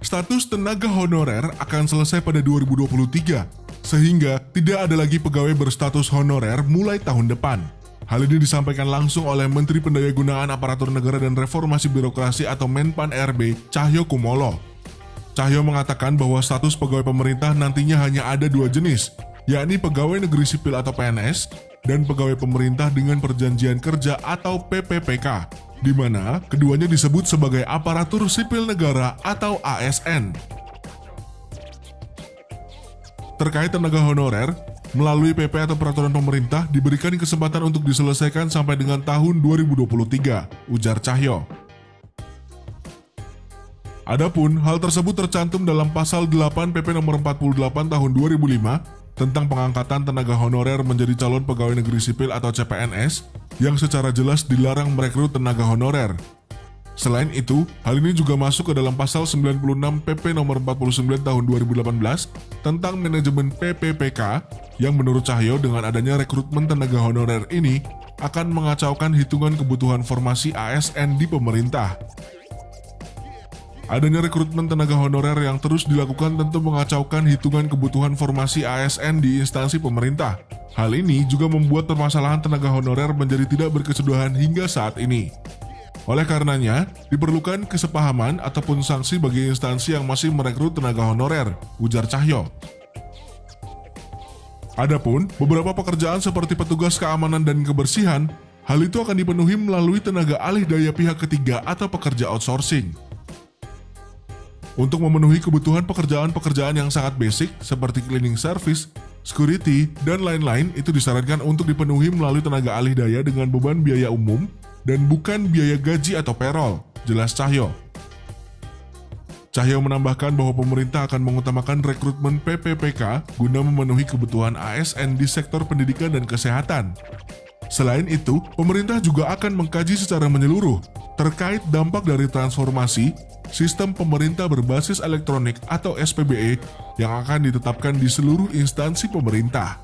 status tenaga honorer akan selesai pada 2023, sehingga tidak ada lagi pegawai berstatus honorer mulai tahun depan. Hal ini disampaikan langsung oleh Menteri Pendayagunaan Aparatur Negara dan Reformasi Birokrasi atau Menpan RB, Cahyokumolo. Cahyo mengatakan bahwa status pegawai pemerintah nantinya hanya ada dua jenis, yakni pegawai negeri sipil atau PNS dan pegawai pemerintah dengan perjanjian kerja atau PPPK, di mana keduanya disebut sebagai aparatur sipil negara atau ASN. Terkait tenaga honorer, melalui PP atau peraturan pemerintah diberikan kesempatan untuk diselesaikan sampai dengan tahun 2023, ujar Cahyo. Adapun hal tersebut tercantum dalam pasal 8 PP nomor 48 tahun 2005 tentang pengangkatan tenaga honorer menjadi calon pegawai negeri sipil atau CPNS yang secara jelas dilarang merekrut tenaga honorer. Selain itu, hal ini juga masuk ke dalam pasal 96 PP nomor 49 tahun 2018 tentang manajemen PPPK yang menurut Cahyo dengan adanya rekrutmen tenaga honorer ini akan mengacaukan hitungan kebutuhan formasi ASN di pemerintah. Adanya rekrutmen tenaga honorer yang terus dilakukan tentu mengacaukan hitungan kebutuhan formasi ASN di instansi pemerintah. Hal ini juga membuat permasalahan tenaga honorer menjadi tidak berkesudahan hingga saat ini. Oleh karenanya, diperlukan kesepahaman ataupun sanksi bagi instansi yang masih merekrut tenaga honorer, ujar Cahyo. Adapun beberapa pekerjaan seperti petugas keamanan dan kebersihan, hal itu akan dipenuhi melalui tenaga alih daya pihak ketiga atau pekerja outsourcing. Untuk memenuhi kebutuhan pekerjaan-pekerjaan yang sangat basic seperti cleaning service, security, dan lain-lain itu disarankan untuk dipenuhi melalui tenaga alih daya dengan beban biaya umum dan bukan biaya gaji atau payroll, jelas Cahyo. Cahyo menambahkan bahwa pemerintah akan mengutamakan rekrutmen PPPK guna memenuhi kebutuhan ASN di sektor pendidikan dan kesehatan. Selain itu, pemerintah juga akan mengkaji secara menyeluruh terkait dampak dari transformasi sistem pemerintah berbasis elektronik atau SPBE yang akan ditetapkan di seluruh instansi pemerintah.